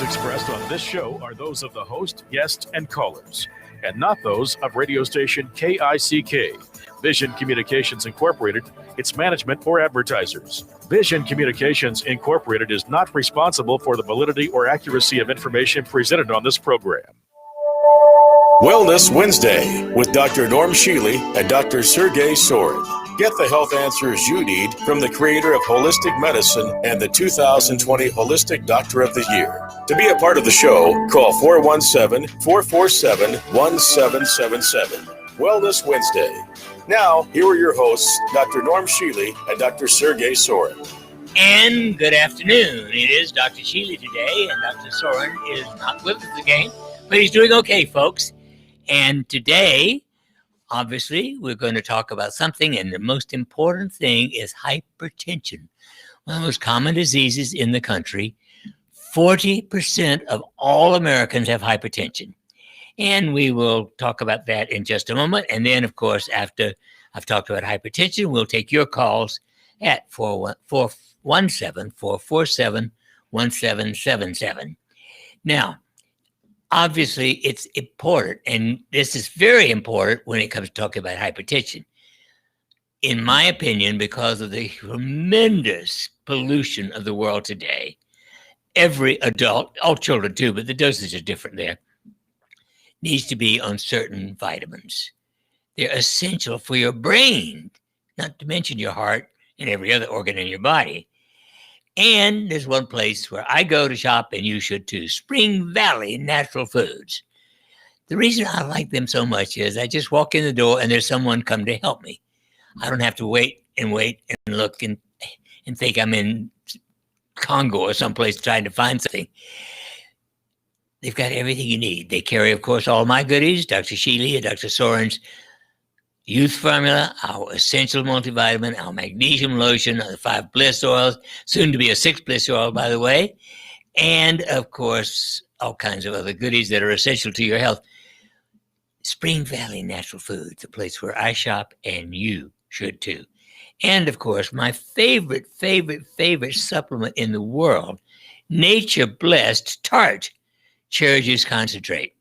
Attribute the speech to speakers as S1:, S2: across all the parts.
S1: expressed on this show are those of the host, guests, and callers, and not those of radio station KICK, Vision Communications Incorporated, its management, or advertisers. Vision Communications Incorporated is not responsible for the validity or accuracy of information presented on this program.
S2: Wellness Wednesday with Dr. Norm Shealy and Dr. Sergey Sorin. Get the health answers you need from the creator of holistic medicine and the 2020 Holistic Doctor of the Year. To be a part of the show, call 417-447-1777. Wellness Wednesday. Now, here are your hosts, Dr. Norm Shealy and Dr. Sergey Sorin.
S3: And good afternoon. It is Dr. Shealy today, and Dr. Sorin is not with us again, but he's doing okay, folks. And today, obviously, we're going to talk about something, and the most important thing is hypertension. One of the most common diseases in the country. 40% of all Americans have hypertension. And we will talk about that in just a moment. And then, of course, after I've talked about hypertension, we'll take your calls at 417-447-1777. Now, obviously, it's important, and this is very important when it comes to talking about hypertension. In my opinion, because of the tremendous pollution of the world today, every adult, all children too, but the dosage is different there, needs to be on certain vitamins. They're essential for your brain, not to mention your heart and every other organ in your body. And there's one place where I go to shop, and you should too, Spring Valley Natural Foods. The reason I like them so much is I just walk in the door and there's someone come to help me. I don't have to wait and look and think I'm in Congo or someplace trying to find something. They've got everything you need. They carry, of course, all my goodies, Dr. Shealy and Dr. Sorin's Youth Formula, our Essential Multivitamin, our Magnesium Lotion, the 5 Bliss Oils, soon to be a 6 Bliss Oil, by the way, and, of course, all kinds of other goodies that are essential to your health. Spring Valley Natural Foods, a place where I shop, and you should too. And, of course, my favorite supplement in the world, Nature Blessed Tart Cherry Juice Concentrate.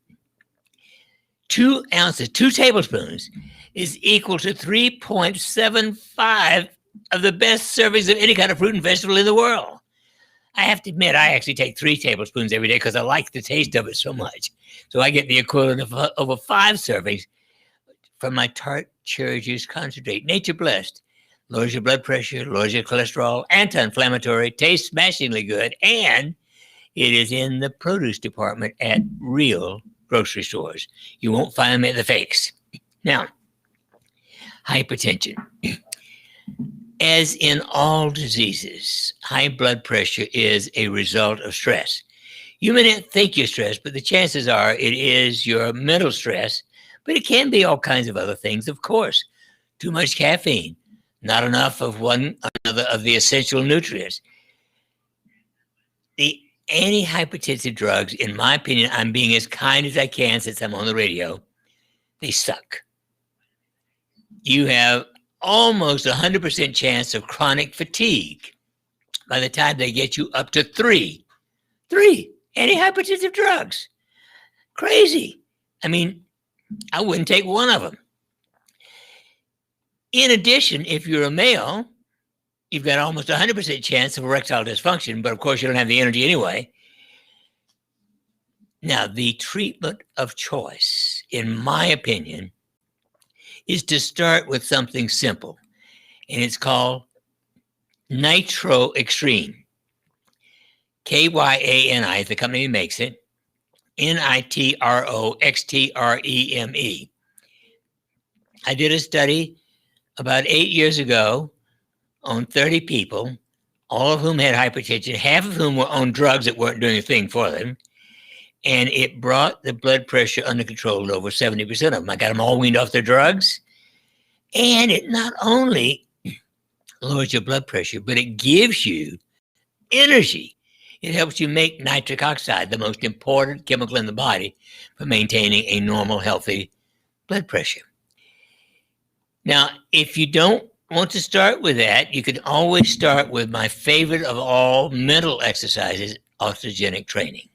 S3: 2 ounces, 2 tablespoons, is equal to 3.75 of the best servings of any kind of fruit and vegetable in the world. I have to admit, I actually take 3 tablespoons every day because I like the taste of it so much. So I get the equivalent of over 5 servings from my tart cherry juice concentrate. Nature Blessed. Lowers your blood pressure, lowers your cholesterol, anti-inflammatory, tastes smashingly good, and it is in the produce department at real grocery stores. You won't find them at the fakes. Now, hypertension. As in all diseases, high blood pressure is a result of stress. You may not think you're stressed, but the chances are it is your mental stress, but it can be all kinds of other things, of course. Too much caffeine, not enough of one another of the essential nutrients. The antihypertensive drugs, in my opinion, I'm being as kind as I can since I'm on the radio, they suck. You have almost 100% chance of chronic fatigue by the time they get you up to 3 antihypertensive drugs. Crazy. I mean, I wouldn't take one of them. In addition, if you're a male, you've got almost 100% chance of erectile dysfunction, but of course you don't have the energy anyway. Now, the treatment of choice, in my opinion, is to start with something simple, and it's called Nitro Extreme. Kyani is the company that makes it. NITROXTREME. I did a study about 8 years ago on 30 people, all of whom had hypertension, half of whom were on drugs that weren't doing a thing for them. And it brought the blood pressure under control to over 70% of them. I got them all weaned off their drugs. And it not only lowers your blood pressure, but it gives you energy. It helps you make nitric oxide, the most important chemical in the body for maintaining a normal, healthy blood pressure. Now, if you don't want to start with that, you can always start with my favorite of all mental exercises, osteogenic training.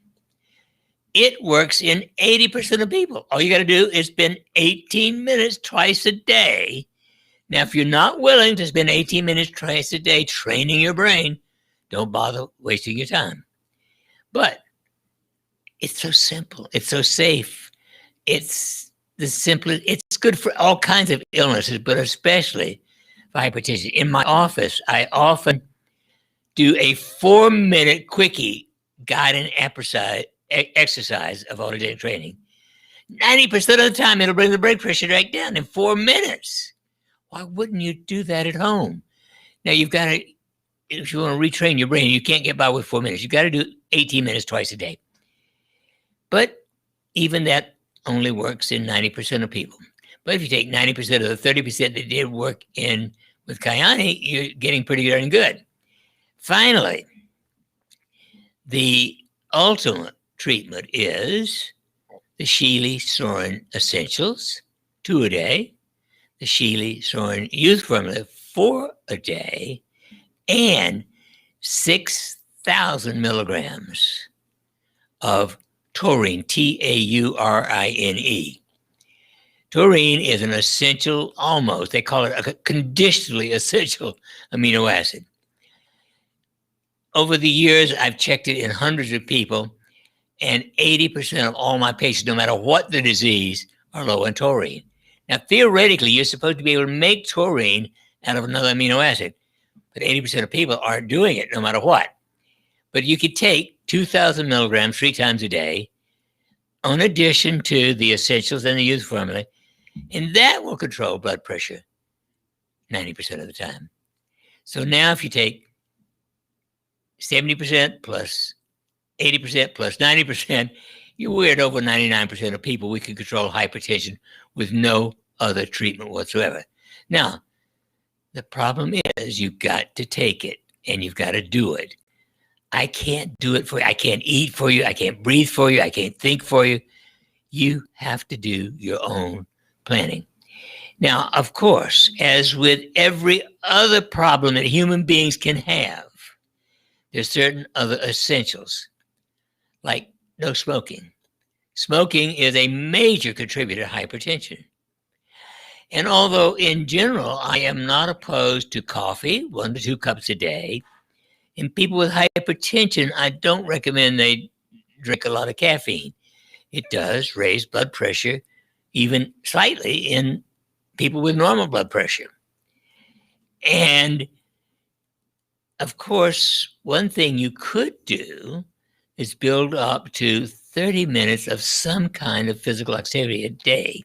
S3: It works in 80% of people. All you got to do is spend 18 minutes twice a day. Now, if you're not willing to spend 18 minutes twice a day training your brain, don't bother wasting your time. But it's so simple. It's so safe. It's the simplest. It's good for all kinds of illnesses, but especially for hypertension. In my office, I often do a 4-minute quickie guided exercise of autogenic training. 90% of the time, it'll bring the blood pressure right down in 4 minutes. Why wouldn't you do that at home? Now, you've got to, if you want to retrain your brain, you can't get by with 4 minutes. You've got to do 18 minutes twice a day. But even that only works in 90% of people. But if you take 90% of the 30% that did work in with Kyani, you're getting pretty darn good. Finally, the ultimate treatment is the Shealy-Sorin Essentials, 2 a day, the Shealy-Sorin Youth Formula, 4 a day, and 6,000 milligrams of taurine, Taurine. Taurine is an essential, almost, they call it a conditionally essential amino acid. Over the years, I've checked it in hundreds of people, and 80% of all my patients, no matter what the disease, are low in taurine. Now, theoretically, you're supposed to be able to make taurine out of another amino acid, but 80% of people aren't doing it no matter what. But you could take 2,000 milligrams 3 times a day, in addition to the essentials and the youth formula, and that will control blood pressure 90% of the time. So now if you take 70% plus 80% plus 90%, you're at over 99% of people we can control hypertension with no other treatment whatsoever. Now, the problem is you've got to take it and you've got to do it. I can't do it for you. I can't eat for you. I can't breathe for you. I can't think for you. You have to do your own planning. Now, of course, as with every other problem that human beings can have, there's certain other essentials, like no smoking. Smoking is a major contributor to hypertension. And although in general, I am not opposed to coffee, 1 to 2 cups a day, in people with hypertension, I don't recommend they drink a lot of caffeine. It does raise blood pressure, even slightly, in people with normal blood pressure. And of course, one thing you could do is build up to 30 minutes of some kind of physical activity a day.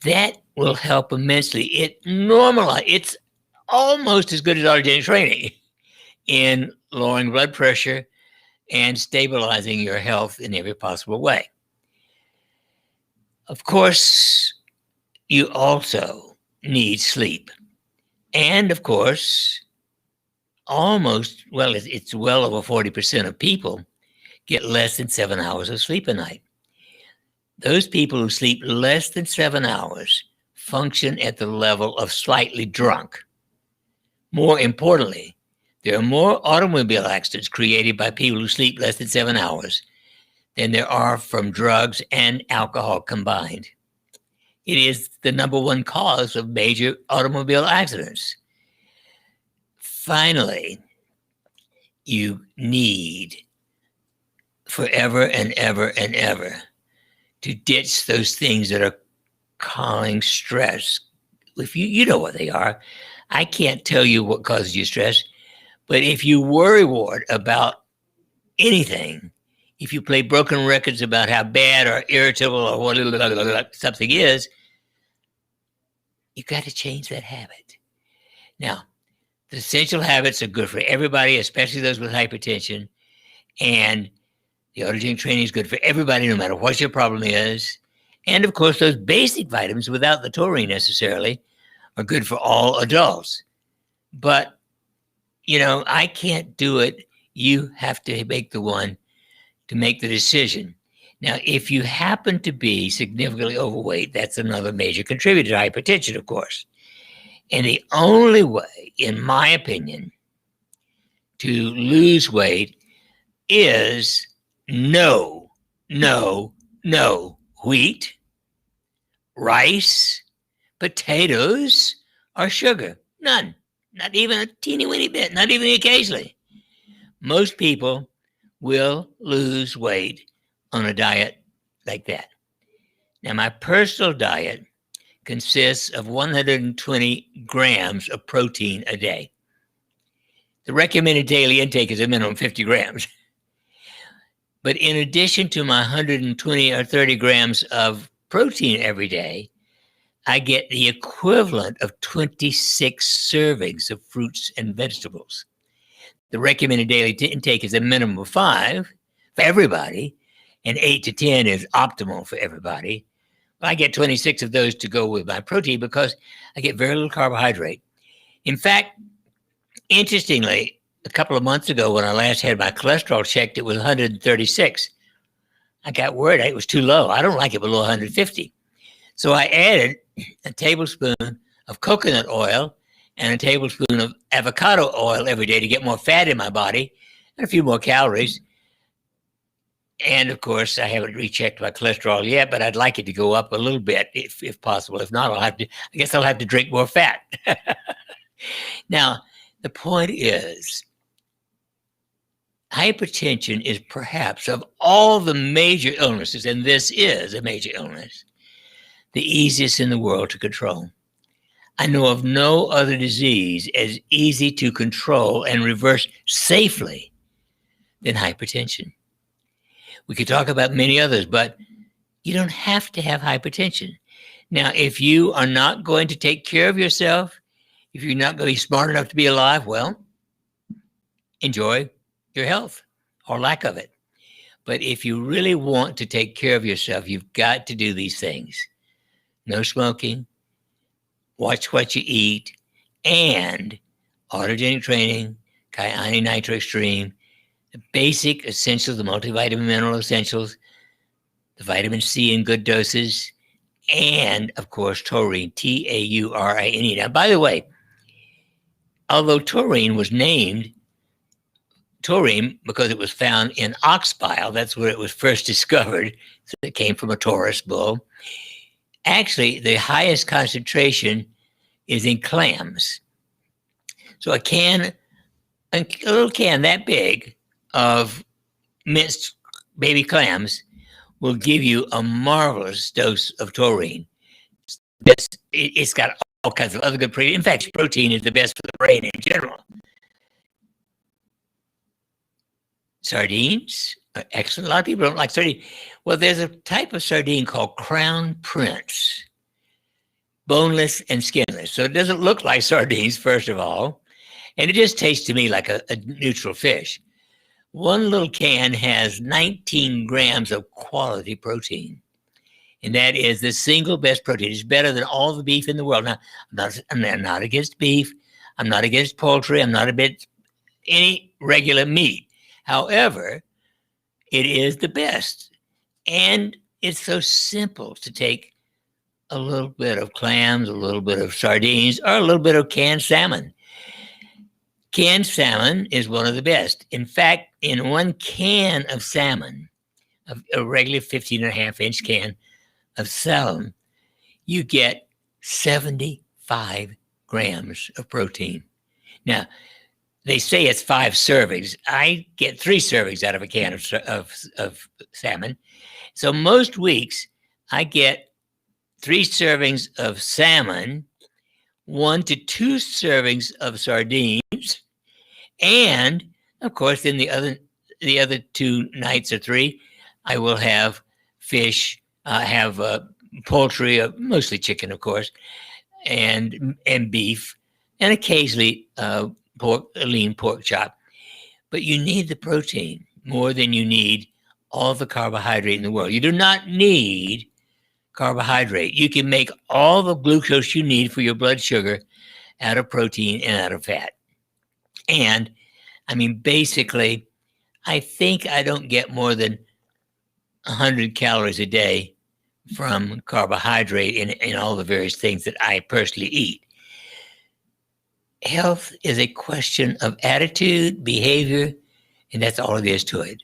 S3: That will help immensely. It's almost as good as autogenic training in lowering blood pressure and stabilizing your health in every possible way. Of course, you also need sleep. And of course, it's well over 40% of people get less than 7 hours of sleep a night. Those people who sleep less than 7 hours function at the level of slightly drunk. More importantly, there are more automobile accidents created by people who sleep less than 7 hours than there are from drugs and alcohol combined. It is the number 1 cause of major automobile accidents. Finally, you need forever and ever and ever to ditch those things that are causing stress. If you know what they are. I can't tell you what causes you stress, but if you worry about anything, if you play broken records about how bad or irritable or what something is, you got to change that habit. Now, the essential habits are good for everybody, especially those with hypertension, and the autogenic training is good for everybody, no matter what your problem is. And of course, those basic vitamins, without the taurine necessarily, are good for all adults. But, I can't do it. You have to make the decision. Now, if you happen to be significantly overweight, that's another major contributor to hypertension, of course. And the only way, in my opinion, to lose weight is no no wheat, rice, potatoes, or sugar. None. Not even a teeny weeny bit, not even occasionally. Most people will lose weight on a diet like that. Now, my personal diet consists of 120 grams of protein a day. The recommended daily intake is a minimum 50 grams. But in addition to my 120 or 30 grams of protein every day, I get the equivalent of 26 servings of fruits and vegetables. The recommended daily intake is a minimum of 5 for everybody, and 8 to 10 is optimal for everybody. I get 26 of those to go with my protein because I get very little carbohydrate. In fact, interestingly, a couple of months ago when I last had my cholesterol checked, it was 136. I got worried it was too low. I don't like it below 150. So I added a tablespoon of coconut oil and a tablespoon of avocado oil every day to get more fat in my body and a few more calories. And of course, I haven't rechecked my cholesterol yet, but I'd like it to go up a little bit if possible. If not, I guess I'll have to drink more fat. Now, the point is, hypertension is perhaps of all the major illnesses, and this is a major illness, the easiest in the world to control. I know of no other disease as easy to control and reverse safely than hypertension. We could talk about many others, but you don't have to have hypertension. Now, if you are not going to take care of yourself, if you're not going to be smart enough to be alive, well, enjoy your health or lack of it. But if you really want to take care of yourself, you've got to do these things. No smoking, watch what you eat, and autogenic training, Kyani Nitro Extreme, the basic essentials, the multivitamin mineral essentials, the vitamin C in good doses, and of course, taurine, Taurine. Now, by the way, although taurine was named taurine because it was found in ox bile, that's where it was first discovered. So it came from a Taurus bull. Actually, the highest concentration is in clams. So a little can that big of minced baby clams will give you a marvelous dose of taurine. It's got all kinds of other good protein. In fact, protein is the best for the brain in general. Sardines are excellent. A lot of people don't like sardines. Well, there's a type of sardine called Crown Prince, boneless and skinless. So it doesn't look like sardines, first of all, and it just tastes to me like a neutral fish. One little can has 19 grams of quality protein, and that is the single best protein. It's better than all the beef in the world. Now, I'm not against beef. I'm not against poultry. I'm not against any regular meat. However, it is the best, and it's so simple to take a little bit of clams, a little bit of sardines, or a little bit of canned salmon. Canned salmon is one of the best. In fact, in one can of salmon, a regular 15.5-inch can of salmon, you get 75 grams of protein. Now, they say it's 5 servings. I get 3 servings out of a can of salmon. So most weeks, I get 3 servings of salmon, 1 to 2 servings of sardines, and of course, in the other 2 nights or 3, I will have fish, have poultry, mostly chicken, of course, and beef, and occasionally pork, a lean pork chop. But you need the protein more than you need all the carbohydrate in the world. You do not need carbohydrate. You can make all the glucose you need for your blood sugar out of protein and out of fat. And I mean, basically, I think I don't get more than 100 calories a day from carbohydrate in all the various things that I personally eat. Health is a question of attitude, behavior, and that's all it is to it.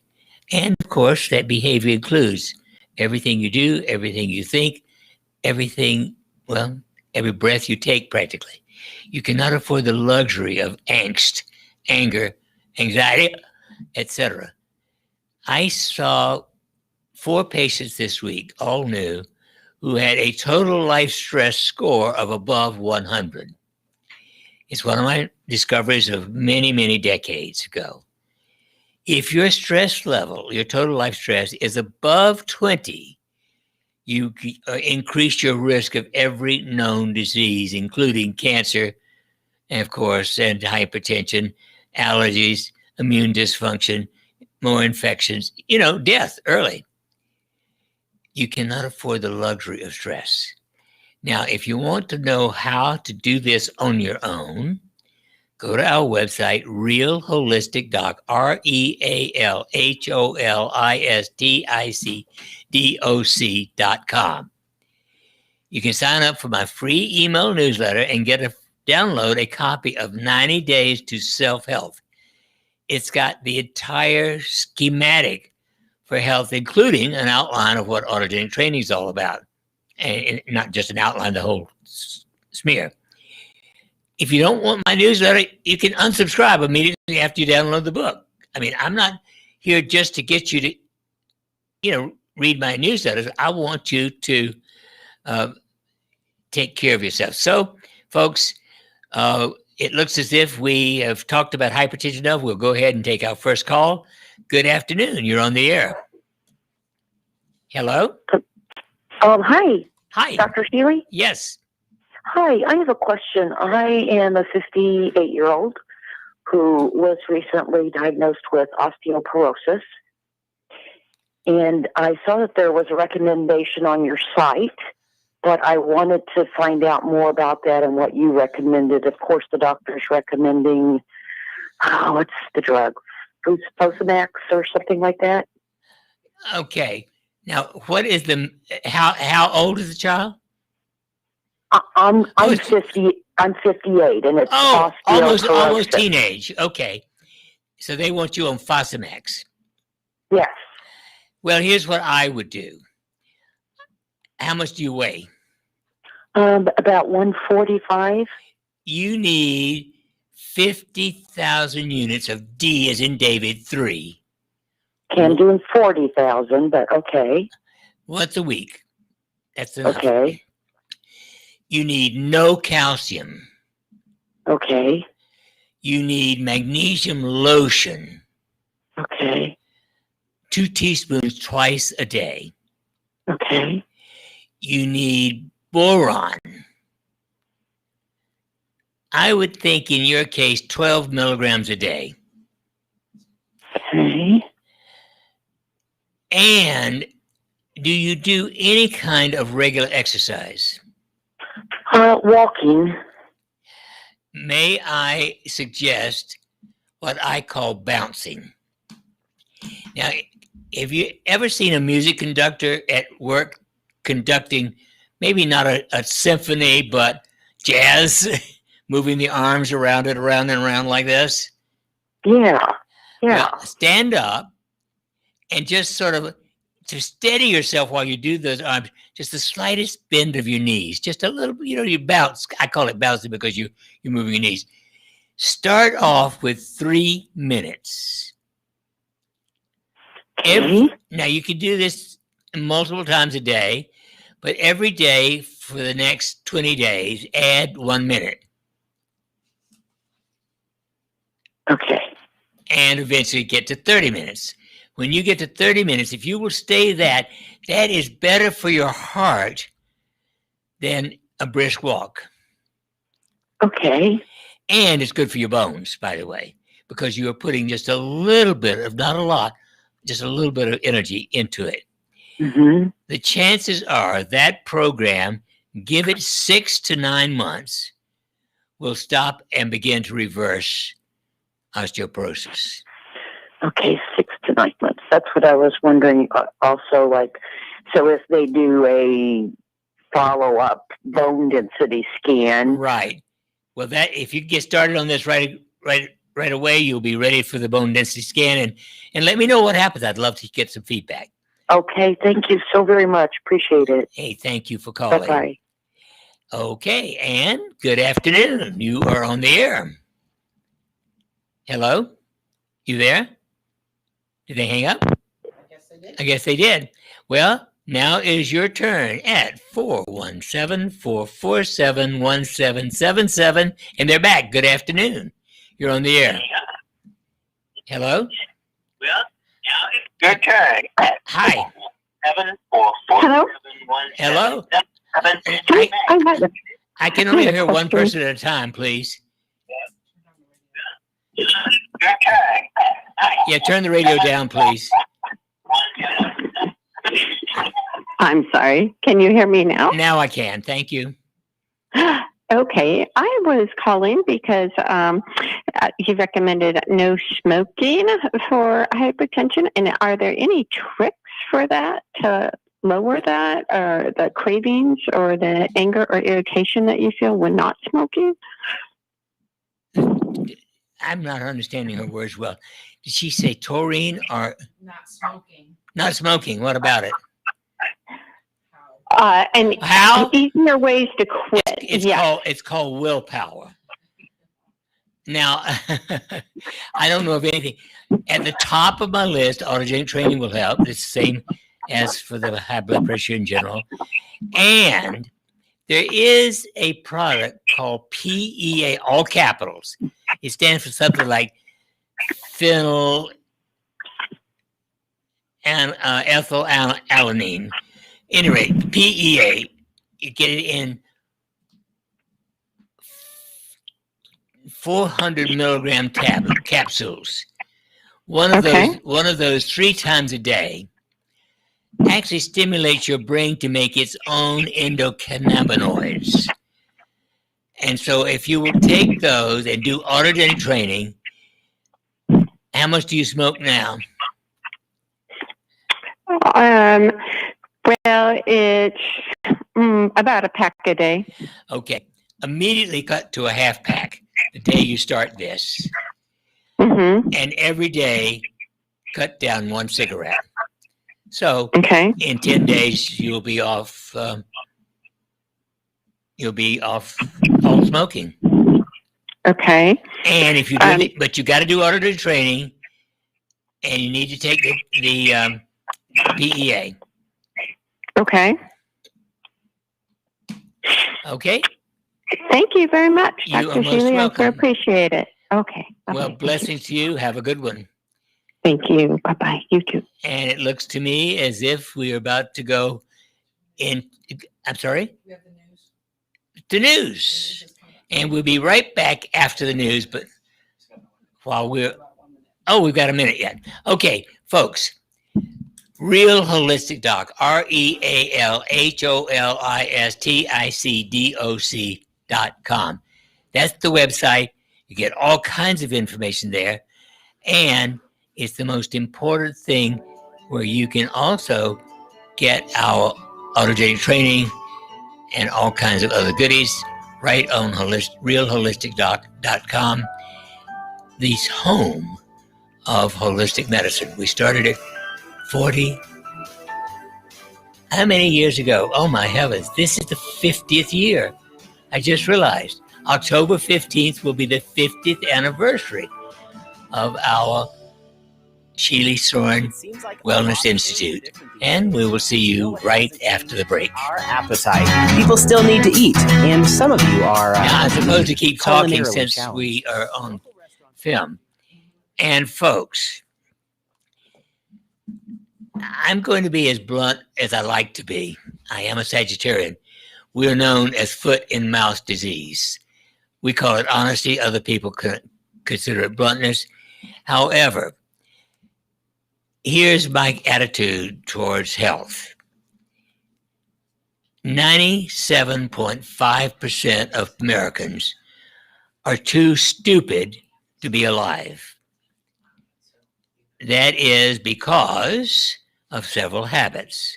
S3: And of course, that behavior includes everything you do, everything you think, everything, well, every breath you take practically. You cannot afford the luxury of angst, anger, anxiety, etc. I saw 4 patients this week, all new, who had a total life stress score of above 100. It's one of my discoveries of many, many decades ago. If your stress level, your total life stress, is above 20, you increase your risk of every known disease, including cancer, and of course, and hypertension, allergies, immune dysfunction, more infections, death early. You cannot afford the luxury of stress. Now, if you want to know how to do this on your own, go to our website, Real Holistic Doc, RealHolisticDoc.com. You can sign up for my free email newsletter and download a copy of 90 Days to Self-Health. It's got the entire schematic for health, including an outline of what autogenic training is all about. And not just an outline, the whole smear. If you don't want my newsletter, you can unsubscribe immediately after you download the book. I mean, I'm not here just to get you to, read my newsletters. I want you to take care of yourself. So, folks, it looks as if we have talked about hypertension enough. We'll go ahead and take our first call. Good afternoon. You're on the air. Hello?
S4: Hi.
S3: Hi.
S4: Dr. Shealy?
S3: Yes.
S4: Hi, I have a question. I am a 58-year-old who was recently diagnosed with osteoporosis. And I saw that there was a recommendation on your site, but I wanted to find out more about that and what you recommended. Of course, the doctor's recommending, what's the drug? Fosamax or something like that?
S3: Okay. Now, what is how old is the child?
S4: I'm 50. I'm 58, and it's osteoporosis.
S3: almost teenage. Okay, so they want you on Fosamax.
S4: Yes.
S3: Well, here's what I would do. How much do you weigh?
S4: About 145.
S3: You need 50,000 units of D as in David 3.
S4: I'm doing 40,000, but okay.
S3: Once a week. That's enough.
S4: Okay.
S3: You need no calcium.
S4: Okay.
S3: You need magnesium lotion.
S4: Okay.
S3: 2 teaspoons twice a day.
S4: Okay.
S3: You need boron. I would think in your case 12 milligrams a day.
S4: Okay.
S3: And do you do any kind of regular exercise?
S4: Walking.
S3: May I suggest what I call bouncing? Now, have you ever seen a music conductor at work conducting maybe not a symphony, but jazz, moving the arms around and around like this?
S4: Yeah. Yeah.
S3: Well, stand up and just sort of to steady yourself while you do those arms, just the slightest bend of your knees, just a little, you bounce. I call it bouncing because you're moving your knees. Start off with 3 minutes. Now, you can do this multiple times a day, but every day for the next 20 days, add 1 minute.
S4: Okay.
S3: And eventually get to 30 minutes. When you get to 30 minutes, if you will stay that is better for your heart than a brisk walk.
S4: Okay.
S3: And it's good for your bones, by the way, because you are putting just a little bit of, not a lot, just a little bit of energy into it.
S4: Mm-hmm.
S3: The chances are that program, give it 6 to 9 months, will stop and begin to reverse osteoporosis.
S4: Okay, 6 to 9 months. That's what I was wondering. Also, so if they do a follow-up bone density scan,
S3: right? Well, that if you get started on this right right away. You'll be ready for the bone density scan, and let me know what happens. I'd love to get some feedback.
S4: Okay, thank you so very much. Appreciate it.
S3: Hey, thank you for calling.
S4: Bye-bye.
S3: Okay, Ann, good afternoon. You are on the air. Hello? You there? Did they hang up? I guess they did. Well, now is your turn at 417-447-1777. And they're back. Good afternoon. You're on the air. Hello?
S5: Well, now it's your turn.
S3: Hi.
S5: 744.
S3: Hello? I can only hear one person at a time, please.
S5: Your turn.
S3: Yeah, turn the radio down, please.
S6: I'm sorry. Can you hear me now?
S3: Now I can. Thank you.
S6: Okay. I was calling because you recommended no smoking for hypertension. And are there any tricks for that to lower that, or the cravings or the anger or irritation that you feel when not smoking?
S3: I'm not understanding her words well. Did she say taurine or
S7: Not smoking.
S3: not smoking? What about it?
S6: And
S3: How?
S6: easier ways to quit.
S3: It's called willpower. Now, I don't know of anything. At the top of my list, autogenic training will help. It's the same as for the high blood pressure in general. And there is a product called PEA, all capitals. It stands for something like phenyl and ethylalanine. Anyway, PEA, you get it in 400 milligram capsules. One of those 3 times a day actually stimulates your brain to make its own endocannabinoids. And so if you will take those and do autogenic training, how much do you smoke now?
S6: Well, it's about a pack a day.
S3: Okay. Immediately cut to a half pack the day you start this.
S6: Mm-hmm.
S3: And every day cut down 1 cigarette. So
S6: Okay.
S3: in 10 days, you'll be off all smoking.
S6: Okay.
S3: And if you do, but you got to do autogenic training, and you need to take the PEA.
S6: Okay.
S3: Okay.
S6: Thank you very much,
S3: You
S6: Dr.
S3: are most
S6: Shealy. I
S3: welcome.
S6: appreciate it. Okay.
S3: Well,
S6: Bye-bye.
S3: blessings to you. Have a good one.
S6: Thank you. Bye-bye. You too.
S3: And it looks to me as if we are about to go in. I'm sorry?
S7: We have the news.
S3: The news. And we'll be right back after the news. But while we've got a minute yet. Okay, folks. Real Holistic Doc, RealHolisticDoc.com. That's the website. You get all kinds of information there. And it's the most important thing where you can also get our autogenic training and all kinds of other goodies right on RealHolisticDoc.com, the home of holistic medicine. We started it 40, how many years ago? Oh my heavens, this is the 50th year. I just realized October 15th will be the 50th anniversary of our Shealy-Sorin Wellness Institute. And we will see you right after the break.
S8: Our appetite. People still need to eat, and some of you are.
S3: Now, I'm supposed to keep talking
S8: culinarily
S3: since
S8: challenged.
S3: we are on film. And folks, I'm going to be as blunt as I like to be. I am a Sagittarian. We are known as foot and mouth disease. We call it honesty. Other people consider it bluntness. However, here's my attitude towards health. 97.5% of Americans are too stupid to be alive. That is because of several habits.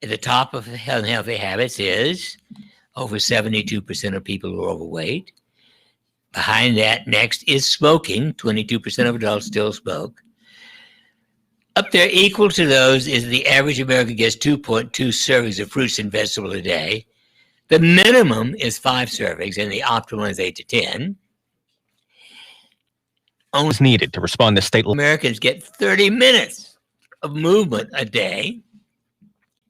S3: At the top of unhealthy habits is over 72% of people who are overweight. Behind that, next is smoking. 22% of adults still smoke. Up there, equal to those, is the average American gets 2.2 servings of fruits and vegetables a day. The minimum is 5 servings, and the optimal is 8 to 10. Only
S9: Is needed to respond to state.
S3: Americans get 30 minutes of movement a day,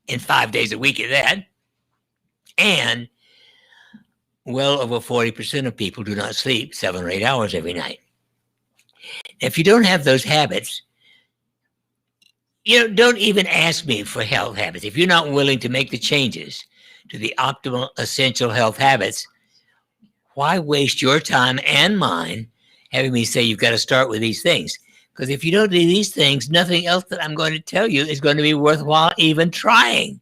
S3: and 5 days a week at that. And well over 40% of people do not sleep 7 or 8 hours every night. If you don't have those habits, don't even ask me for health habits. If you're not willing to make the changes to the optimal essential health habits, why waste your time and mine having me say you've got to start with these things? Because if you don't do these things, nothing else that I'm going to tell you is going to be worthwhile even trying.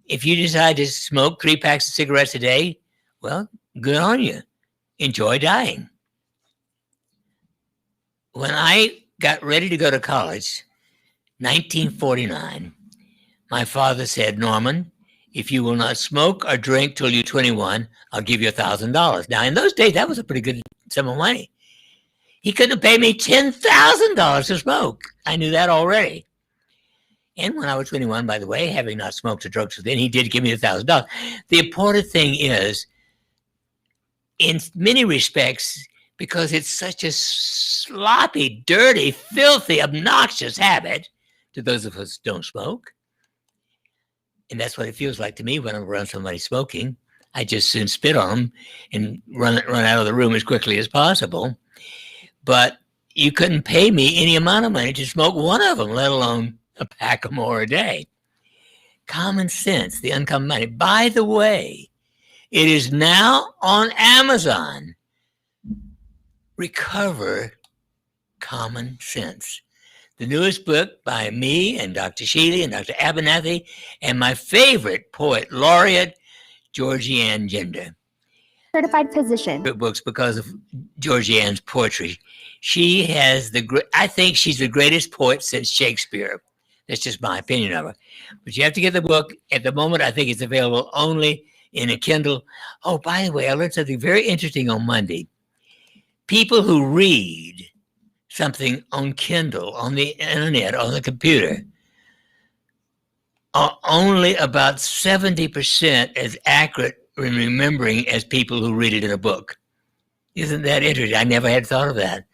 S3: If you decide to smoke 3 packs of cigarettes a day, well, good on you. Enjoy dying. When I got ready to go to college, 1949, my father said, Norman, if you will not smoke or drink till you're 21, I'll give you $1,000. Now, in those days, that was a pretty good sum of money. He couldn't have paid me $10,000 to smoke. I knew that already. And when I was 21, by the way, having not smoked or drunk till then, he did give me $1,000. The important thing is, in many respects, because it's such a sloppy, dirty, filthy, obnoxious habit to those of us who don't smoke. And that's what it feels like to me when I'm around somebody smoking. I just soon spit on them and run out of the room as quickly as possible. But you couldn't pay me any amount of money to smoke one of them, let alone a pack or more a day. Common sense, the uncommon money. By the way, it is now on Amazon. Recover Common Sense. The newest book by me and Dr. Shealy and Dr. Abernathy and my favorite poet laureate, Georgianne Gender.
S10: Certified physician.
S3: Books because of Georgianne's poetry. She has I think she's the greatest poet since Shakespeare. That's just my opinion of her. But you have to get the book. At the moment, I think it's available only in a Kindle. Oh, by the way, I learned something very interesting on Monday. People who read something on Kindle, on the internet, on the computer, are only about 70% as accurate in remembering as people who read it in a book. Isn't that interesting? I never had thought of that.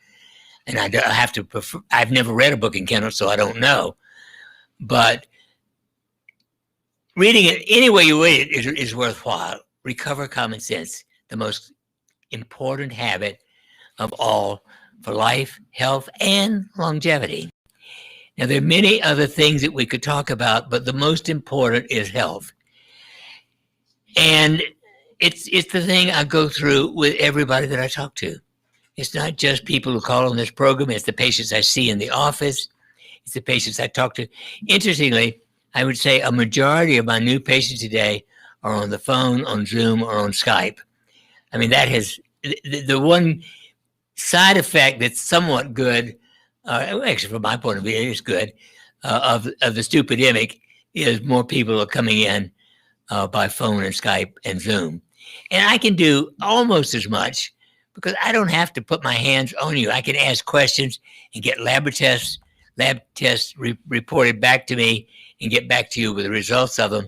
S3: And I've never read a book in Kindle, so I don't know. But reading it any way you read it is worthwhile. Recover common sense, the most important habit of all for life, health, and longevity. Now, there are many other things that we could talk about, but the most important is health. And it's the thing I go through with everybody that I talk to. It's not just people who call on this program. It's the patients I see in the office. It's the patients I talk to. Interestingly, I would say a majority of my new patients today are on the phone, on Zoom, or on Skype. I mean, that has the one side effect that's somewhat good, actually from my point of view, it is good, of the stupidemic is more people are coming in by phone and Skype and Zoom. And I can do almost as much because I don't have to put my hands on you. I can ask questions and get lab tests reported back to me and get back to you with the results of them.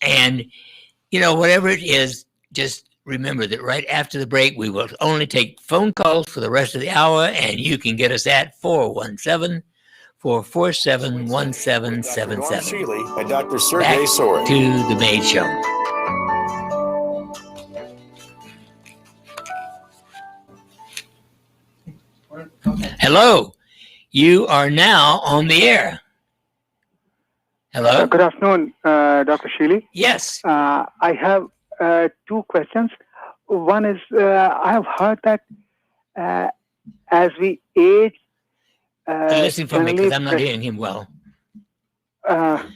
S3: And, whatever it is, just remember that right after the break, we will only take phone calls for the rest of the hour, and you can get us at 417-447-1777.
S2: Shealy and Dr. Sergey Sorin.
S3: To the main show. Hello. You are now on the air. Hello.
S11: Good afternoon, Dr. Shealy.
S3: Yes.
S11: I have 2 questions. One is, I have heard that as we age,
S3: listen for me because I'm not hearing him well.
S11: Can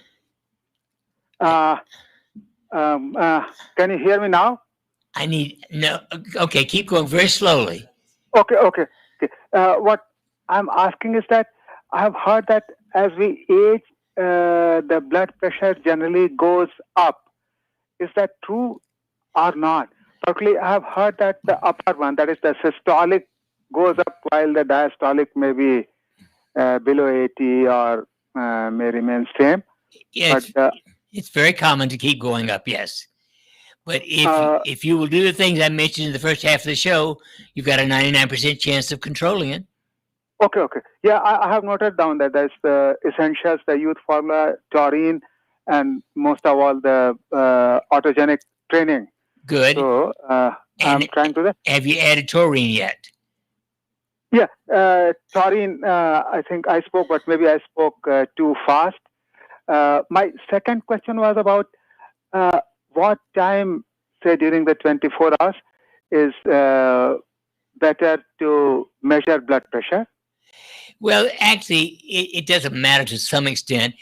S11: you hear me now?
S3: Okay, keep going very slowly.
S11: Okay. What I'm asking is that I have heard that as we age, the blood pressure generally goes up. Is that true or not? particularly I have heard that the upper one, that is the systolic, goes up while the diastolic may be below 80 or may remain same.
S3: Yeah,
S11: But
S3: it's very common to keep going up, yes. But if you will do the things I mentioned in the first half of the show, you've got a 99% chance of controlling it.
S11: Okay. Yeah, I have noted down that there's the essentials, the youth formula, taurine, and most of all the autogenic training.
S3: Good.
S11: So I'm trying to that.
S3: Have you added taurine yet?
S11: Yeah, taurine, I think I spoke, but maybe I spoke too fast. My second question was about what time, say during the 24 hours, is better to measure blood pressure?
S3: Well, actually, it doesn't matter to some extent.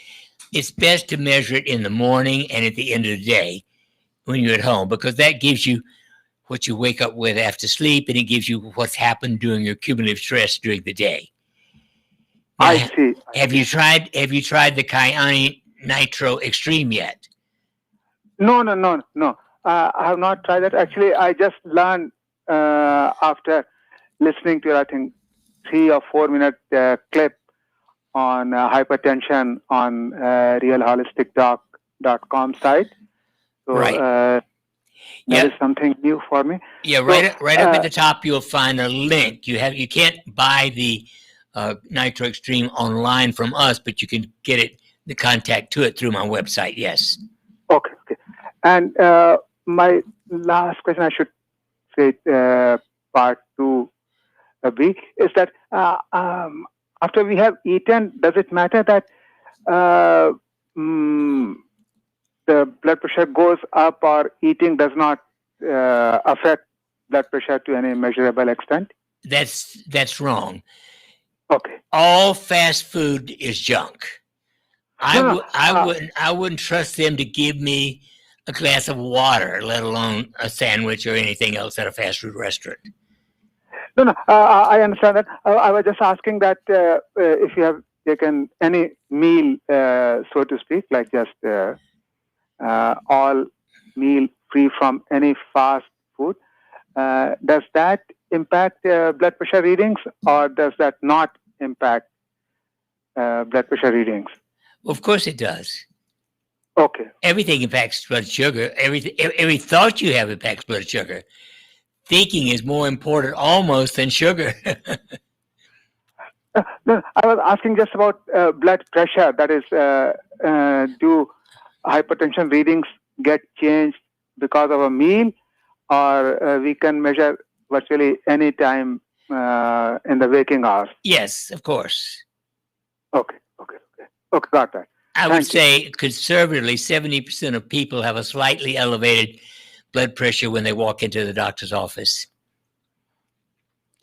S3: It's best to measure it in the morning and at the end of the day when you're at home, because that gives you what you wake up with after sleep, and it gives you what's happened during your cumulative stress during the day. Now,
S11: I see.
S3: Have you tried the Kyani Nitro Extreme yet?
S11: No. I have not tried that. Actually, I just learned after listening to, I think, 3 or 4 minute clip on hypertension on realholisticdoc.com site. So
S3: right.
S11: That is something new for me.
S3: Yeah, right up at the top, you'll find a link. You can't buy the Nitro Extreme online from us, but you can get the contact to it through my website. Yes.
S11: Okay. And my last question, I should say, part 2B, is that after we have eaten, does it matter that the blood pressure goes up, or eating does not affect blood pressure to any measurable extent?
S3: That's wrong.
S11: Okay.
S3: All fast food is junk. I wouldn't trust them to give me a glass of water, let alone a sandwich or anything else at a fast food restaurant.
S11: No, I understand that. I was just asking that if you have taken any meal, so to speak, like just all meal free from any fast food, does that impact blood pressure readings, or does that not impact blood pressure readings?
S3: Of course it does.
S11: Okay.
S3: Everything impacts blood sugar. Every thought you have impacts blood sugar. Thinking is more important almost than sugar.
S11: No, I was asking just about blood pressure. That is, do hypertension readings get changed because of a meal, or we can measure virtually any time in the waking hours?
S3: Yes, of course.
S11: Okay, got that.
S3: I would say conservatively 70% of people have a slightly elevated blood pressure when they walk into the doctor's office.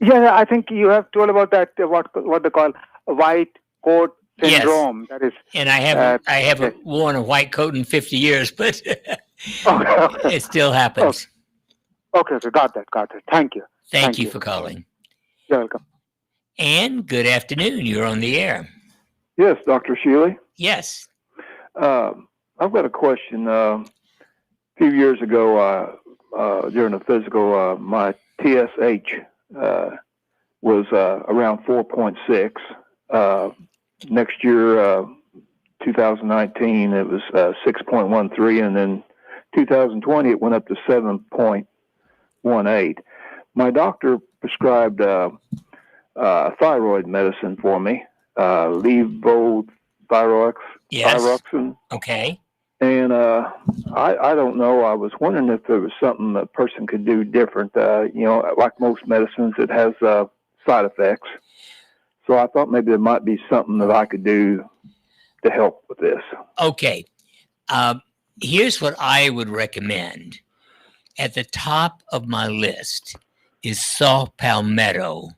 S11: Yeah, I think you have told about that, what they call a white coat syndrome.
S3: Yes.
S11: That is,
S3: and I haven't worn a white coat in 50 years, but it still happens.
S11: Okay, got that. Thank you.
S3: Thank you for calling.
S11: You're welcome.
S3: And good afternoon. You're on the air.
S9: Yes, Dr. Shealy.
S3: Yes.
S9: I've got a question. A few years ago, during a physical, my TSH was around 4.6. Next year, 2019, it was 6.13, and then 2020, it went up to 7.18. My doctor prescribed thyroid medicine for me, levothyroxine.
S3: Okay.
S9: And I don't know. I was wondering if there was something a person could do different. Like most medicines, it has side effects. So I thought maybe there might be something that I could do to help with this.
S3: Okay. Here's what I would recommend. At the top of my list is saw palmetto.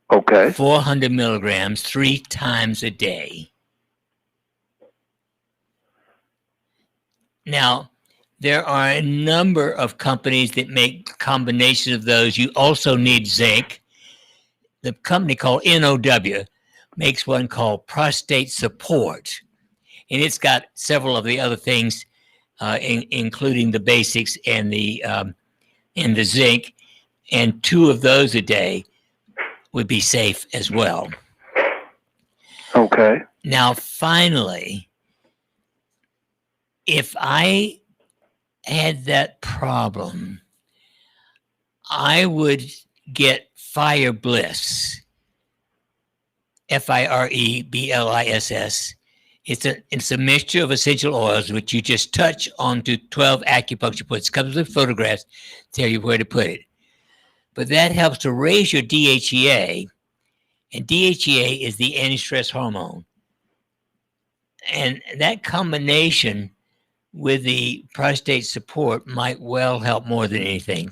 S9: Okay.
S3: 400 milligrams 3 times a day. Now, there are a number of companies that make combinations of those. You also need zinc. The company called NOW makes one called Prostate Support, and it's got several of the other things including the basics and the zinc, and 2 of those a day would be safe as well.
S9: Okay.
S3: Now, finally, if I had that problem, I would get Fire Bliss, Firebliss. It's a mixture of essential oils which you just touch onto 12 acupuncture points. It comes with photographs, tell you where to put it. But that helps to raise your DHEA, and DHEA is the anti-stress hormone. And that combination with the prostate support might well help more than anything.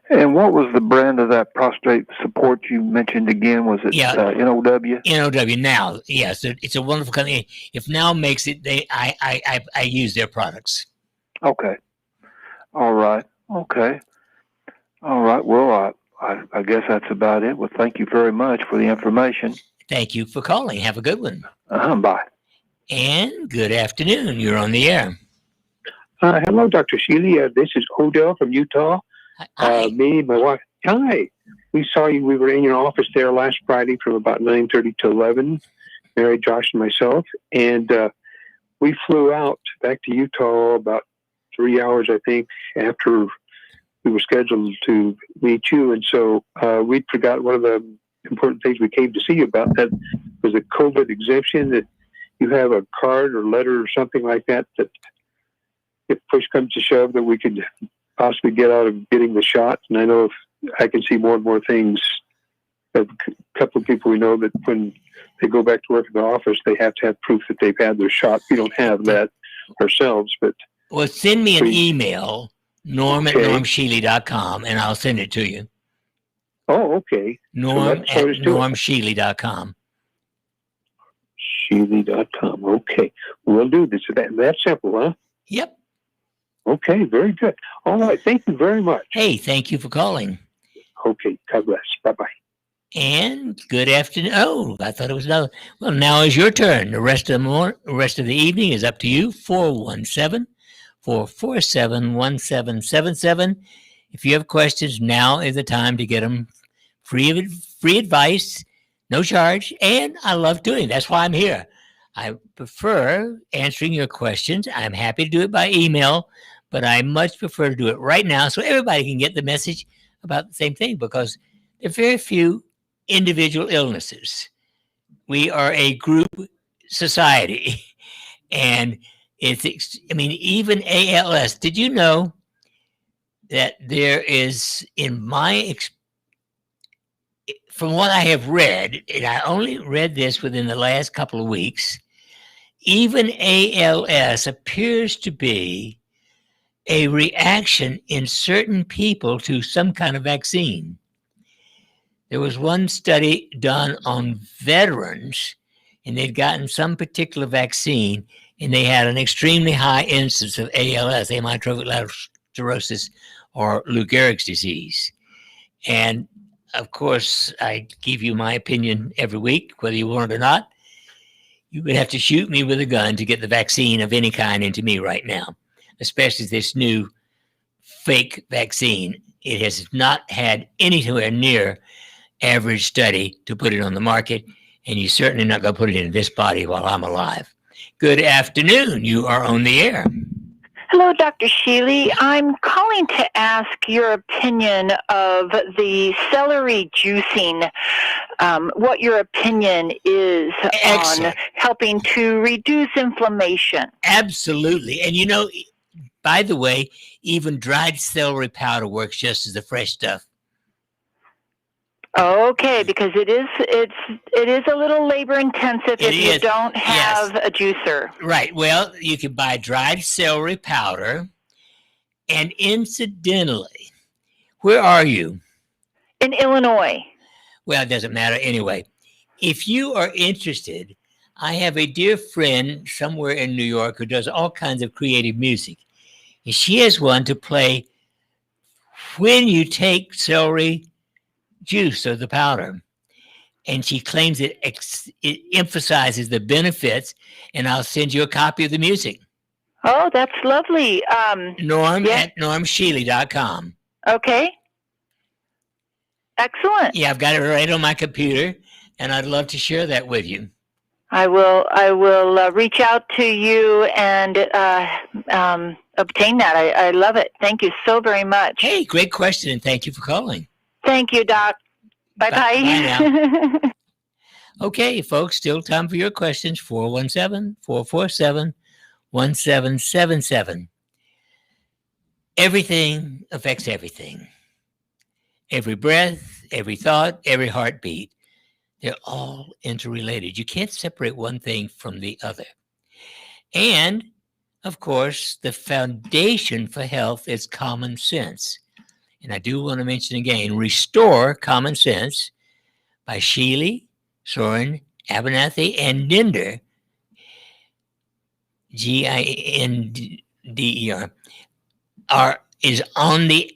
S9: And what was the brand of that prostate support you mentioned again? Was it NOW?
S3: NOW Now, yes, it's a wonderful company. If Now makes it, I use their products.
S9: Okay. All right. Okay. All right. Well, I guess that's about it. Well, thank you very much for the information.
S3: Thank you for calling. Have a good one.
S9: Bye.
S3: And good afternoon. You're on the air.
S12: Hello, Dr. Shealy. This is Odell from Utah.
S3: Hi.
S12: Me, my wife. Hi. We saw you. We were in your office there last Friday from about 9:30 to 11. Mary, Josh, and myself, and we flew out back to Utah about 3 hours, I think, after we were scheduled to meet you. And so we forgot one of the important things we came to see you about. That was a COVID exemption. That you have a card or letter or something like that. That if push comes to shove, that we could possibly get out of getting the shot. And I know if I can see more and more things. A couple of people we know that when they go back to work in the office, they have to have proof that they've had their shot. We don't have that ourselves, but
S3: well, send me an email, norm@normshealy.com, and I'll send it to you.
S12: Oh, okay.
S3: Norm@normshealy.com.
S12: Shealy.com. Okay. We'll do this. That's simple, huh?
S3: Yep.
S12: Okay, very good. All right. Thank you very much.
S3: Hey, thank you for calling.
S12: Okay. God bless. Bye-bye.
S3: And good afternoon. Oh, I thought it was another. Well, now is your turn. The rest of the evening is up to you. 417-447-1777. If you have questions, now is the time to get them. Free advice, no charge, and I love doing it. That's why I'm here. I prefer answering your questions. I'm happy to do it by email, but I much prefer to do it right now so everybody can get the message about the same thing, because there are very few individual illnesses. We are a group society, and even ALS. Did you know that there is, from what I have read, and I only read this within the last couple of weeks, even ALS appears to be a reaction in certain people to some kind of vaccine. There was one study done on veterans, and they'd gotten some particular vaccine, and they had an extremely high incidence of ALS, amyotrophic lateral sclerosis, or Lou Gehrig's disease. And of course, I give you my opinion every week, whether you want it or not. You would have to shoot me with a gun to get the vaccine of any kind into me right now, especially this new fake vaccine. It has not had anywhere near average study to put it on the market, and you're certainly not going to put it in this body while I'm alive. Good afternoon. You are on the air.
S13: Hello, Dr. Shealy. I'm calling to ask your opinion of the celery juicing, what your opinion is on helping to reduce inflammation.
S3: Absolutely. And by the way, even dried celery powder works just as the fresh stuff.
S13: Okay, because it is a little labor intensive if you don't have a juicer.
S3: Right. Well, you can buy dried celery powder. And incidentally, where are you?
S13: In Illinois.
S3: Well, it doesn't matter anyway. If you are interested, I have a dear friend somewhere in New York who does all kinds of creative music. And she has one to play when you take celery juice or the powder, and she claims it emphasizes the benefits, and I'll send you a copy of the music.
S13: Oh, that's lovely.
S3: Norm at normshealy.com.
S13: Okay. Excellent.
S3: Yeah, I've got it right on my computer, and I'd love to share that with you.
S13: I will reach out to you and obtain that. I love it. Thank you so very much.
S3: Hey, great question, and thank you for calling.
S13: Thank you, Doc. Bye-bye.
S3: Bye now. Okay, folks, still time for your questions. 417-447-1777. Everything affects everything. Every breath, every thought, every heartbeat. They're all interrelated. You can't separate one thing from the other. And, of course, the foundation for health is common sense. And I do want to mention again, Restore Common Sense by Shealy, Sorin, Abernathy, and Dinder, Ginder, is on the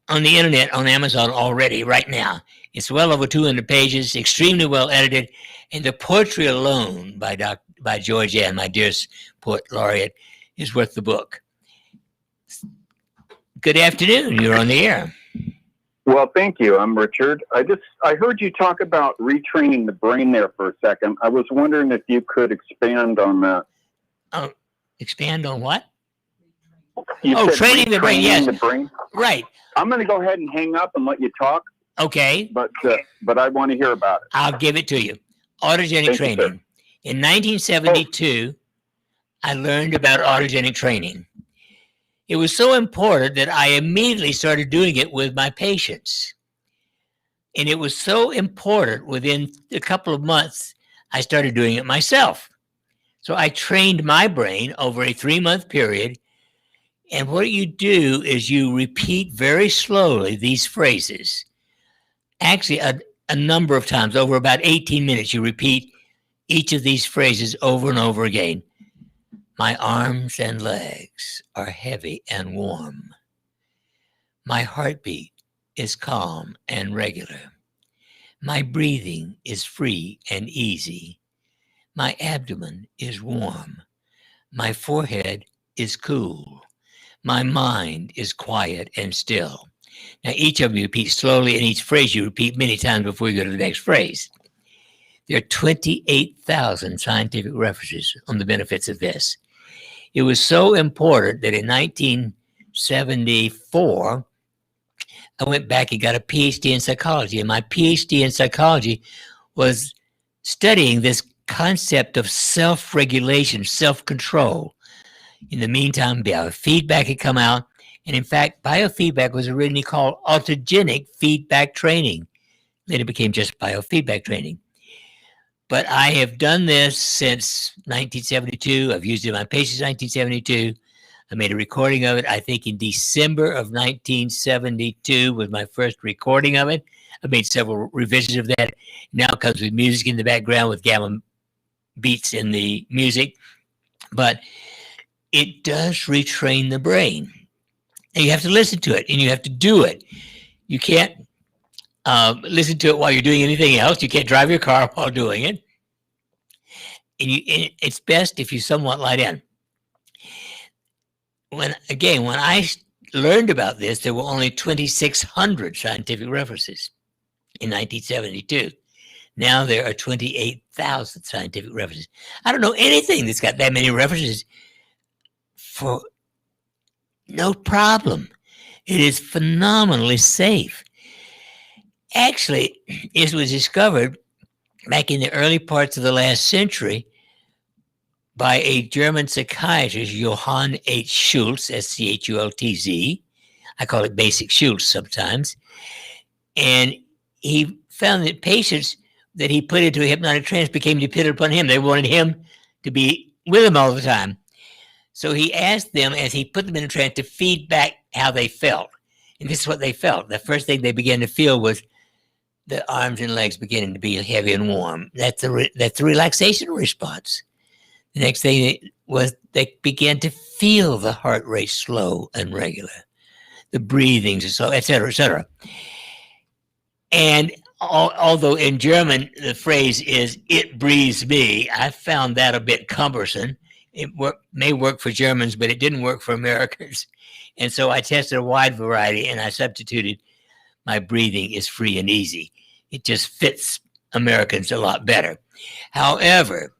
S3: internet on Amazon already right now. It's well over 200 pages, extremely well edited, and the poetry alone by George Ann, my dearest poet laureate, is worth the book. Good afternoon. You're on the air.
S14: Well, thank you. I'm Richard. I heard you talk about retraining the brain there for a second. I was wondering if you could expand on that.
S3: Expand on what?
S14: You said
S3: training the brain. Yes.
S14: The brain.
S3: Right.
S14: I'm going to go ahead and hang up and let you talk.
S3: Okay.
S14: But I want to hear about it.
S3: I'll give it to you. Autogenic training. In 1972, I learned about autogenic training. It was so important that I immediately started doing it with my patients. And it was so important, within a couple of months, I started doing it myself. So I trained my brain over a 3-month period. And what you do is you repeat very slowly these phrases. Actually, a number of times, over about 18 minutes, you repeat each of these phrases over and over again. My arms and legs are heavy and warm. My heartbeat is calm and regular. My breathing is free and easy. My abdomen is warm. My forehead is cool. My mind is quiet and still. Now, each of you repeat slowly, and each phrase you repeat many times before you go to the next phrase. There are 28,000 scientific references on the benefits of this. It was so important that in 1974, I went back and got a PhD in psychology. And my PhD in psychology was studying this concept of self-regulation, self-control. In the meantime, biofeedback had come out. And in fact, biofeedback was originally called autogenic feedback training. Then it became just biofeedback training. But I have done this since 1972. I've used it in my patients in 1972. I made a recording of it, I think, in December of 1972 was my first recording of it. I made several revisions of that. Now it comes with music in the background with gamma beats in the music. But it does retrain the brain. And you have to listen to it, and you have to do it. You can't listen to it while you're doing anything else. You can't drive your car while doing it. And it's best if you somewhat lie down. When I learned about this, there were only 2,600 scientific references in 1972. Now there are 28,000 scientific references. I don't know anything that's got that many references for no problem. It is phenomenally safe. Actually, it was discovered back in the early parts of the last century by a German psychiatrist, Johann H. Schultz, Schultz. I call it Basic Schultz sometimes. And he found that patients that he put into a hypnotic trance became dependent upon him. They wanted him to be with them all the time. So he asked them, as he put them in a trance, to feed back how they felt. And this is what they felt. The first thing they began to feel was the arms and legs beginning to be heavy and warm. That's the relaxation response. The next thing was they began to feel the heart rate slow and regular. The breathings are slow, et cetera, et cetera. And although in German the phrase is "it breathes me," I found that a bit cumbersome. may work for Germans, but it didn't work for Americans. And so I tested a wide variety, and I substituted my breathing is free and easy. It just fits Americans a lot better. However,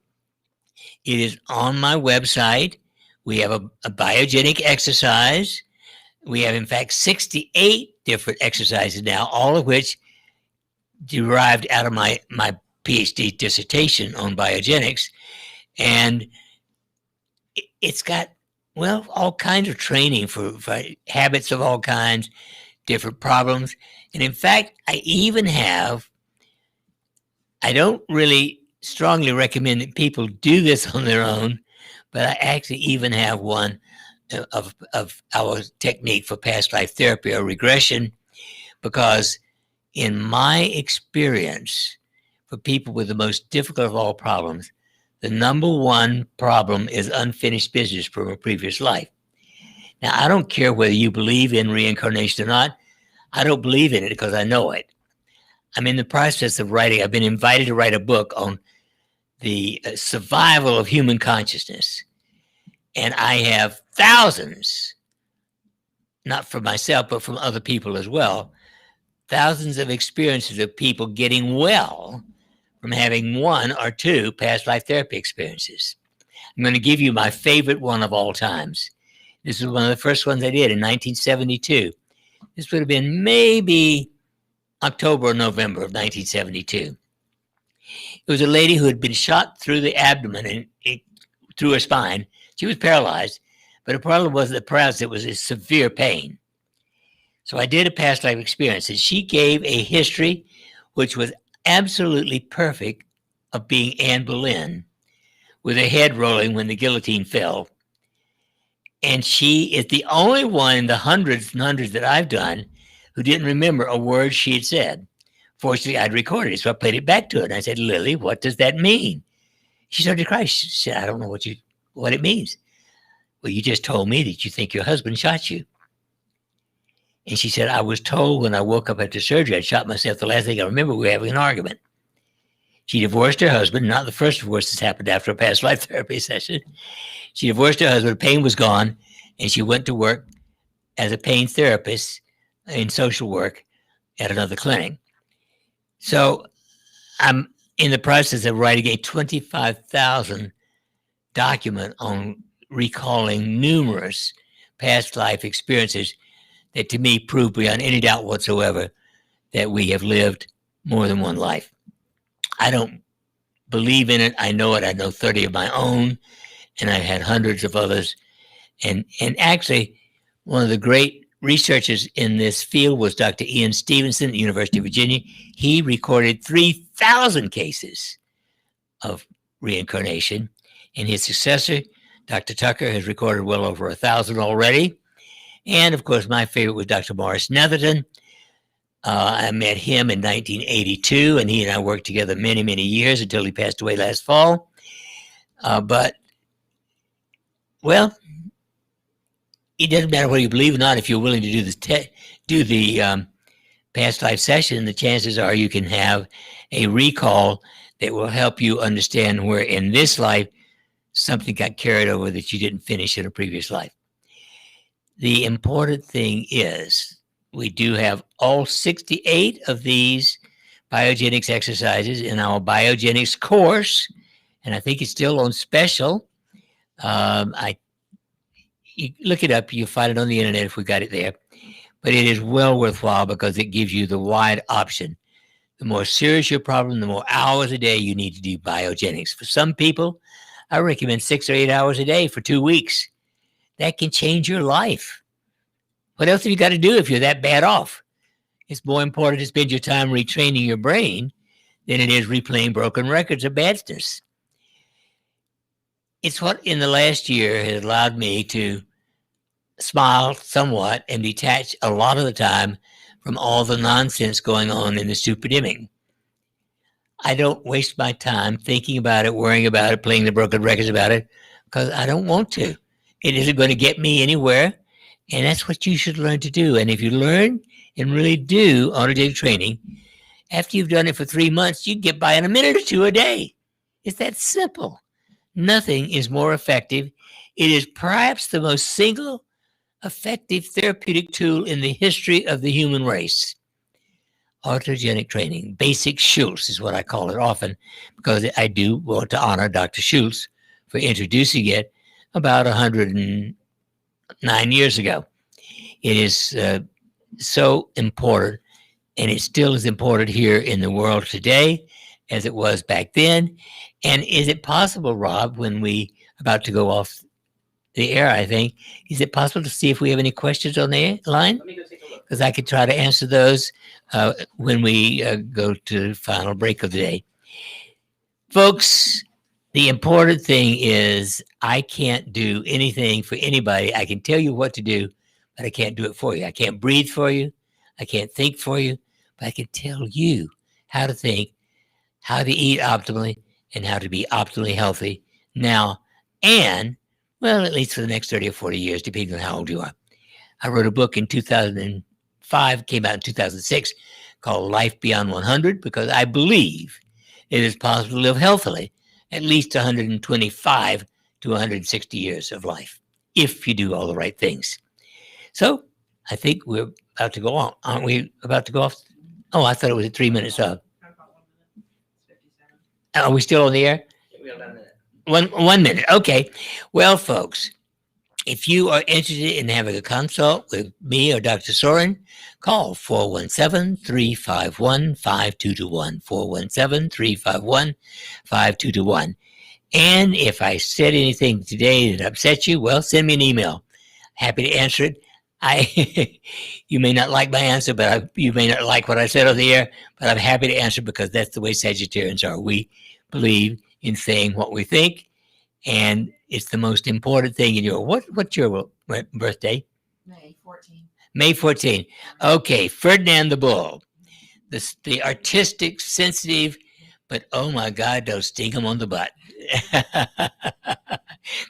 S3: it is on my website. We have a biogenic exercise. We have, in fact, 68 different exercises now, all of which derived out of my PhD dissertation on biogenics. And it's got, well, all kinds of training for habits of all kinds, different problems. And in fact, I don't really strongly recommend that people do this on their own, but I actually even have one of our technique for past life therapy or regression, because in my experience, for people with the most difficult of all problems, the number one problem is unfinished business from a previous life. Now, I don't care whether you believe in reincarnation or not. I don't believe in it because I know it. I'm in the process of writing. I've been invited to write a book on the survival of human consciousness. And I have thousands, not from myself, but from other people as well, thousands of experiences of people getting well from having one or two past life therapy experiences. I'm going to give you my favorite one of all times. This is one of the first ones I did in 1972. This would have been maybe October or November of 1972. It was a lady who had been shot through the abdomen and through her spine. She was paralyzed, but the problem was the paralysis was a severe pain. So I did a past life experience, and she gave a history which was absolutely perfect of being Anne Boleyn, with her head rolling when the guillotine fell. And she is the only one in the hundreds and hundreds that I've done who didn't remember a word she had said. Fortunately, I'd recorded it, so I played it back to her, and I said, "Lily, what does that mean?" She started to cry. She said, "I don't know what it means." "Well, you just told me that you think your husband shot you." And she said, "I was told when I woke up after surgery, I shot myself. The last thing I remember, we were having an argument." She divorced her husband, not the first divorce that's happened after a past life therapy session. She divorced her husband, pain was gone, and she went to work as a pain therapist in social work at another clinic. So I'm in the process of writing a 25,000 document on recalling numerous past life experiences that to me prove beyond any doubt whatsoever that we have lived more than one life. I don't believe in it. I know it. I know 30 of my own, and I've had hundreds of others. And actually, one of the great researchers in this field was Dr. Ian Stevenson at the University of Virginia. He recorded 3,000 cases of reincarnation, and his successor, Dr. Tucker, has recorded well over 1,000 already. And of course, my favorite was Dr. Morris Netherton. I met him in 1982, and he and I worked together many, many years until he passed away last fall. But it doesn't matter whether you believe or not. If you're willing to do the past life session, the chances are you can have a recall that will help you understand where in this life something got carried over that you didn't finish in a previous life. The important thing is we do have all 68 of these biogenics exercises in our biogenics course, and I think it's still on special. You look it up, you'll find it on the internet if we got it there. But it is well worthwhile because it gives you the wide option. The more serious your problem, the more hours a day you need to do biogenics. For some people, I recommend 6 or 8 hours a day for 2 weeks. That can change your life. What else have you got to do if you're that bad off? It's more important to spend your time retraining your brain than it is replaying broken records of badness. It's what in the last year has allowed me to smile somewhat and detach a lot of the time from all the nonsense going on in this epidemic. I don't waste my time thinking about it, worrying about it, playing the broken records about it, because I don't want to. It isn't going to get me anywhere, and that's what you should learn to do. And if you learn and really do automatic training, after you've done it for 3 months, you get by in a minute or two a day. It's that simple. Nothing is more effective. It is perhaps the most single effective therapeutic tool in the history of the human race. Autogenic training, basic Schultz is what I call it often, because I do want to honor Dr. Schultz for introducing it about 109 years ago. It is so important, and it still is important here in the world today as it was back then. And is it possible, Rob, when we about to go off the air, I think, is it possible to see if we have any questions on the line?
S15: Let me go take a look.
S3: Because I could try to answer those when we go to the final break of the day. Folks, the important thing is I can't do anything for anybody. I can tell you what to do, but I can't do it for you. I can't breathe for you. I can't think for you, but I can tell you how to think, how to eat optimally, and how to be optimally healthy now and, well, at least for the next 30 or 40 years, depending on how old you are. I wrote a book in 2005, came out in 2006, called Life Beyond 100, because I believe it is possible to live healthily at least 125 to 160 years of life, if you do all the right things. So I think we're about to go on. Aren't we about to go off? Oh, I thought it was at 3 minutes up. Are we still on the air?
S15: We have about a minute.
S3: 1 minute. Okay. Well, folks, if you are interested in having a consult with me or Dr. Sorin, call 417-351-5221, 417-351-5221. And if I said anything today that upset you, well, send me an email. Happy to answer it. You may not like my answer, but you may not like what I said on the air, but I'm happy to answer because that's the way Sagittarians are. We believe in saying what we think, and it's the most important thing in your, what's your birthday?
S7: May 14.
S3: May 14. Okay, Ferdinand the Bull, the artistic, sensitive, but oh my God, don't sting him on the butt.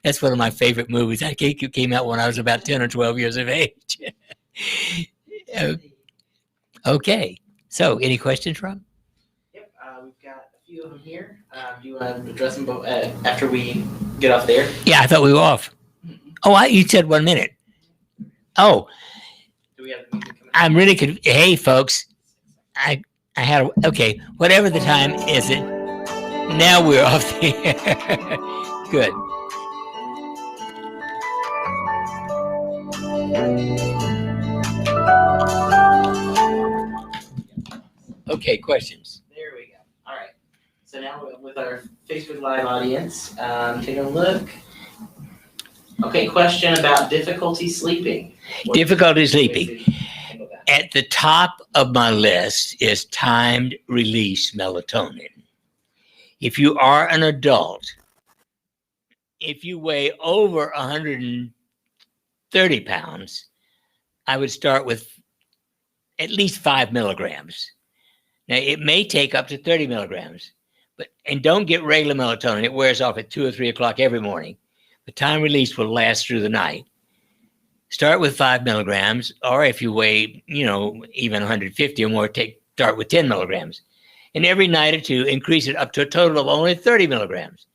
S3: That's one of my favorite movies. I think it came out when I was about 10 or 12 years of age. Okay, so any questions, Rob?
S15: Yep, we've got a few of them here. Do you want to address them after we get off there?
S3: Yeah, I thought we were off. Oh, you said 1 minute. Oh,
S15: Do we have the music coming?
S3: I'm really hey, folks, I had okay. Whatever the time is it. Now we're off the air. Good. Okay, questions.
S15: There we go. All right. So now with our Facebook Live audience, take a look. Okay, question about difficulty sleeping.
S3: Difficulty sleeping. At the top of my list is timed release melatonin. If you are an adult, if you weigh over 130 pounds, I would start with at least 5 milligrams. Now, it may take up to 30 milligrams, and don't get regular melatonin. It wears off at 2 or 3 o'clock every morning. The time release will last through the night. Start with 5 milligrams, or if you weigh, even 150 or more, start with 10 milligrams. And every night or two, increase it up to a total of only 30 milligrams.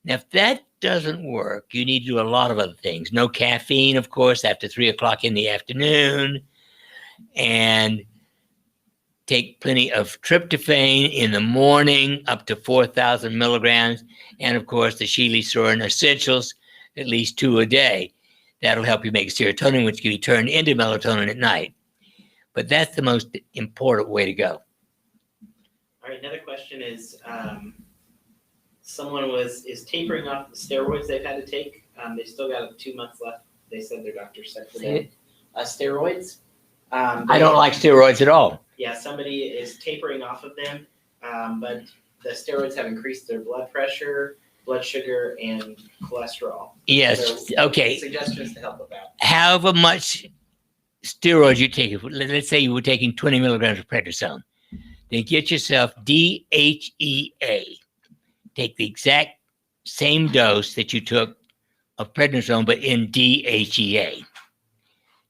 S3: Now, if that doesn't work, you need to do a lot of other things. No caffeine, of course, after 3 o'clock in the afternoon. And take plenty of tryptophan in the morning, up to 4,000 milligrams. And, of course, the Shealy-Sorin essentials, at least 2 a day. That'll help you make serotonin, which can be turned into melatonin at night. But that's the most important way to go.
S15: All right, another question is, someone is tapering off the steroids they've had to take. They've still got 2 months left. They said their doctor said for them. Steroids.
S3: I don't like steroids at all.
S15: Yeah, somebody is tapering off of them, but the steroids have increased their blood pressure, blood sugar, and cholesterol.
S3: Yes,
S15: So,
S3: okay.
S15: Suggestions to help with that.
S3: However much steroids you take, let's say you were taking 20 milligrams of prednisone, then get yourself DHEA. Take the exact same dose that you took of prednisone, but in DHEA.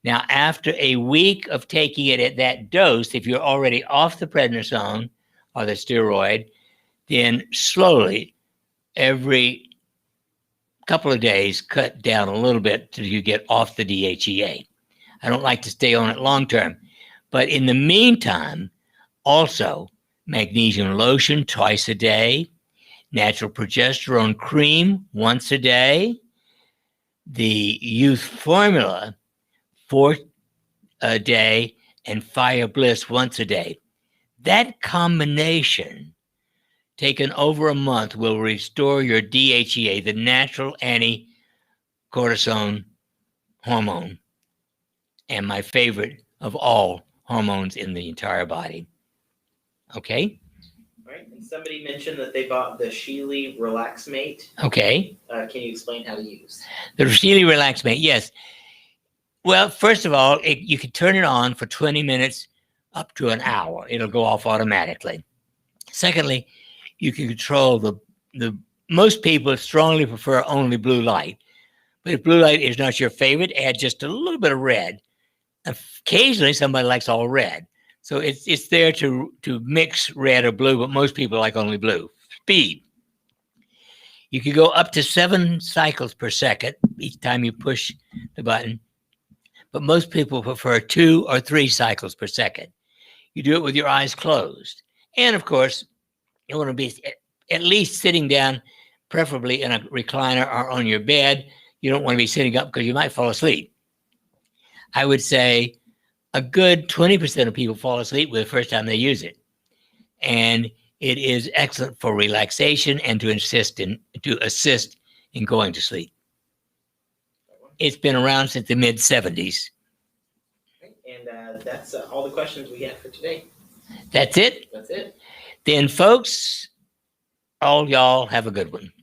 S3: Now, after a week of taking it at that dose, if you're already off the prednisone or the steroid, then slowly, every couple of days, cut down a little bit till you get off the DHEA. I don't like to stay on it long term. But in the meantime, also magnesium lotion twice a day, natural progesterone cream once a day, the youth formula 4 a day, and Fire Bliss once a day. That combination, taken over a month, will restore your DHEA, the natural anti-cortisone hormone, and my favorite of all hormones in the entire body. Okay?
S15: All right. And somebody mentioned that they bought the Shealy Relax-Mate.
S3: Okay.
S15: Can you explain how to use?
S3: The Shealy Relax-Mate, yes. Well, first of all, you can turn it on for 20 minutes up to an hour. It'll go off automatically. Secondly, you can control the most people strongly prefer only blue light. But if blue light is not your favorite, add just a little bit of red. Occasionally, somebody likes all red. So it's there to mix red or blue, but most people like only blue. Speed. You can go up to 7 cycles per second each time you push the button. But most people prefer 2 or 3 cycles per second. You do it with your eyes closed. And of course, you want to be at least sitting down, preferably in a recliner or on your bed. You don't want to be sitting up because you might fall asleep. I would say a good 20% of people fall asleep with the first time they use it. And it is excellent for relaxation and to assist in going to sleep. It's been around since the mid-70s.
S15: And that's all the questions we have for today.
S3: That's it?
S15: That's it.
S3: Then, folks, all y'all have a good one.